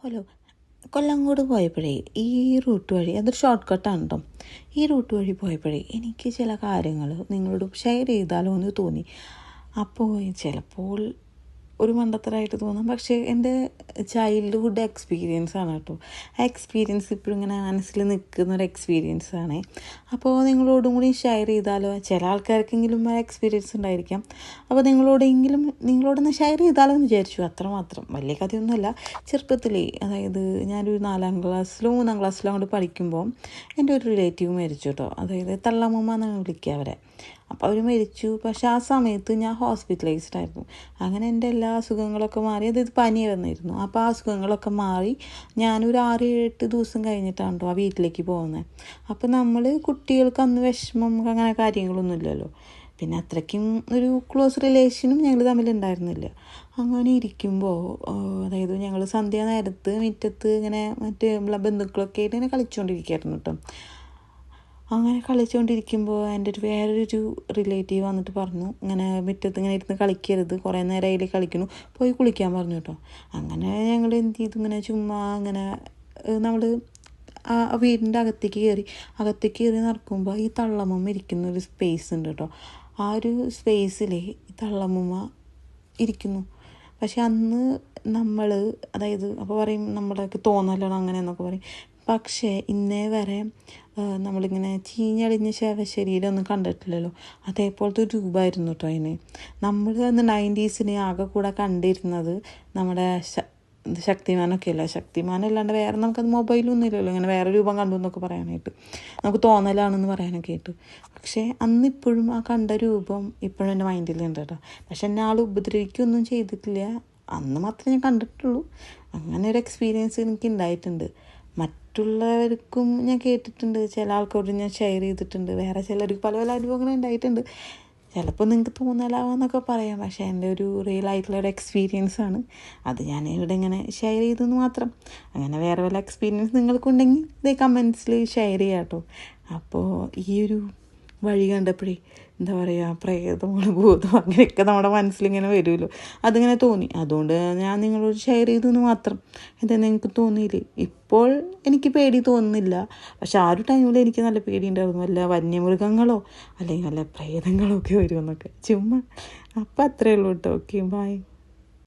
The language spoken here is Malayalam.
ഹലോ, കൊല്ലങ്കോട് പോയപ്പോഴേ ഈ റൂട്ട് വഴി അതൊരു ഷോർട്ട് കട്ടാണ് കേട്ടോ. ഈ റൂട്ട് വഴി പോയപ്പോഴേ എനിക്ക് ചില കാര്യങ്ങൾ നിങ്ങളോട് ഷെയർ ചെയ്താലോ എന്ന് തോന്നി. അപ്പോൾ ചിലപ്പോൾ ഒരു മണ്ടത്തരമായിട്ട് തോന്നാം, പക്ഷേ എൻ്റെ ചൈൽഡ്ഹുഡ് എക്സ്പീരിയൻസ് ആണ് കേട്ടോ. ആ എക്സ്പീരിയൻസ് ഇപ്പോഴും ഇങ്ങനെ മനസ്സിൽ നിൽക്കുന്ന ഒരു എക്സ്പീരിയൻസ് ആണ്. അപ്പോൾ നിങ്ങളോടും കൂടി ഷെയർ ചെയ്താലോ? ചില ആൾക്കാർക്കെങ്കിലും ആ എക്സ്പീരിയൻസ് ഉണ്ടായിരിക്കാം. അപ്പോൾ നിങ്ങളോടൊന്ന് ഷെയർ ചെയ്താലോ എന്ന് വിചാരിച്ചു, അത്രമാത്രം. വലിയ കഥയൊന്നുമല്ല. ചെറുപ്പത്തിലേ, അതായത് ഞാനൊരു 4ാം ക്ലാസ്സിലോ 3ാം ക്ലാസ്സിലോ അങ്ങോട്ട് പഠിക്കുമ്പോൾ എൻ്റെ ഒരു റിലേറ്റീവ് മരിച്ചു കേട്ടോ. അതായത് തള്ളമ്മ എന്നാണ് വിളിക്കുക അവരെ. അപ്പോൾ അവർ മരിച്ചു. പക്ഷേ ആ സമയത്ത് ഞാൻ ഹോസ്പിറ്റലൈസ്ഡ് ആയിരുന്നു. അങ്ങനെ എൻ്റെ എല്ലാ അസുഖങ്ങളൊക്കെ മാറി. അതായത് പനി വന്നിരുന്നു. അപ്പോൾ ആ അസുഖങ്ങളൊക്കെ മാറി ഞാനൊരു 6-7 ദിവസം കഴിഞ്ഞിട്ടാണ് കേട്ടോ ആ വീട്ടിലേക്ക് പോകുന്നത്. അപ്പോൾ നമ്മൾ കുട്ടികൾക്ക് അന്ന് വിഷമം അങ്ങനെ കാര്യങ്ങളൊന്നും ഇല്ലല്ലോ. പിന്നെ അത്രയ്ക്കും ഒരു ക്ലോസ് റിലേഷനും ഞങ്ങൾ തമ്മിലുണ്ടായിരുന്നില്ല. അങ്ങനെ ഇരിക്കുമ്പോൾ അതായത് ഞങ്ങൾ സന്ധ്യ നേരത്ത് മുറ്റത്ത് ഇങ്ങനെ മറ്റേ ബന്ധുക്കളൊക്കെ ആയിട്ട് ഇങ്ങനെ കളിച്ചുകൊണ്ടിരിക്കുകയായിരുന്നു കേട്ടോ. അങ്ങനെ കളിച്ചുകൊണ്ടിരിക്കുമ്പോൾ എൻ്റെ വേറൊരു റിലേറ്റീവ് വന്നിട്ട് പറഞ്ഞു, ഇങ്ങനെ മുറ്റത്ത് ഇങ്ങനെ ഇരുന്ന് കളിക്കരുത്, കുറേ നേരം അതിൽ കളിക്കുന്നു, പോയി കുളിക്കാൻ പറഞ്ഞു കേട്ടോ. അങ്ങനെ ഞങ്ങൾ എന്ത് ചെയ്തു, ഇങ്ങനെ ചുമ്മാ ഇങ്ങനെ നമ്മൾ ആ വീടിൻ്റെ അകത്തേക്ക് കയറി നടക്കുമ്പോൾ ഈ തള്ളമ്മ ഇരിക്കുന്ന ഒരു സ്പേസ് ഉണ്ട് കേട്ടോ. ആ ഒരു സ്പേസിൽ ഈ തള്ളമ്മ ഇരിക്കുന്നു. പക്ഷെ അന്ന് നമ്മൾ, അതായത് അപ്പോൾ പറയും നമ്മുടെയൊക്കെ തോന്നലാണ് അങ്ങനെ എന്നൊക്കെ പറയും. പക്ഷേ ഇന്നേ വരെ നമ്മളിങ്ങനെ ചീഞ്ഞളിഞ്ഞ ശവശരീരം ഒന്നും കണ്ടിട്ടില്ലല്ലോ. അതേപോലത്തെ ഒരു രൂപമായിരുന്നു കേട്ടോ അതിന്. നമ്മൾ അന്ന് 90s ആകെ കൂടെ കണ്ടിരുന്നത് നമ്മുടെ ശക്തിമാനൊക്കെ അല്ല. ശക്തിമാനല്ലാണ്ട് വേറെ നമുക്കത് മൊബൈലൊന്നും ഇല്ലല്ലോ ഇങ്ങനെ വേറെ രൂപം കണ്ടു എന്നൊക്കെ പറയാനായിട്ട്. നമുക്ക് തോന്നലാണെന്ന് പറയാനൊക്കെ ആയിട്ട്. പക്ഷേ അന്നിപ്പോഴും ആ കണ്ട രൂപം ഇപ്പോഴും എൻ്റെ മൈൻഡിലുണ്ട് കേട്ടോ. പക്ഷെ എന്നെ ആൾ ഉപദ്രവിക്കുകയൊന്നും ചെയ്തിട്ടില്ല. അന്ന് മാത്രമേ ഞാൻ കണ്ടിട്ടുള്ളൂ. അങ്ങനെ ഒരു എക്സ്പീരിയൻസ് എനിക്ക് ഉണ്ടായിട്ടുണ്ട്. മറ്റുള്ളവർക്കും ഞാൻ കേട്ടിട്ടുണ്ട്, ചില ആൾക്കാരോട് ഞാൻ ഷെയർ ചെയ്തിട്ടുണ്ട്. വേറെ ചിലർക്ക് പല പല അനുഭവങ്ങൾ ഉണ്ടായിട്ടുണ്ട്. ചിലപ്പോൾ നിങ്ങൾക്ക് തോന്നലാവാന്നൊക്കെ പറയാം, പക്ഷേ എൻ്റെ ഒരു റിയൽ ആയിട്ടുള്ള ഒരു എക്സ്പീരിയൻസ് ആണ്. അത് ഞാൻ ഇവിടെ ഇങ്ങനെ ഷെയർ ചെയ്തെന്ന് മാത്രം. അങ്ങനെ വേറെ വല്ല എക്സ്പീരിയൻസ് നിങ്ങൾക്കുണ്ടെങ്കിൽ ഇതേ കമൻസിൽ ഷെയർ ചെയ്യാം കേട്ടോ. അപ്പോൾ ഈ ഒരു വഴി കണ്ടപ്പോഴേ എന്താ പറയുക, പ്രേതമോ ഭൂതമോ അങ്ങനെയൊക്കെ നമ്മുടെ മനസ്സിലിങ്ങനെ വരുമല്ലോ. അതിങ്ങനെ തോന്നി. അതുകൊണ്ട് ഞാൻ നിങ്ങളോട് ഷെയർ ചെയ്തെന്ന് മാത്രം. എന്താ എനിക്ക് തോന്നിയില്ലേ? ഇപ്പോൾ എനിക്ക് പേടി തോന്നുന്നില്ല. പക്ഷെ ആ ഒരു ടൈമിൽ എനിക്ക് നല്ല പേടി ഉണ്ടായിരുന്നു. വല്ല വന്യമൃഗങ്ങളോ അല്ലെങ്കിൽ വല്ല പ്രേതങ്ങളോ ഒക്കെ വരുമെന്നൊക്കെ ചുമ്മാ. അപ്പം അത്രയേ ഉള്ളൂ കേട്ടോ. Okay, by.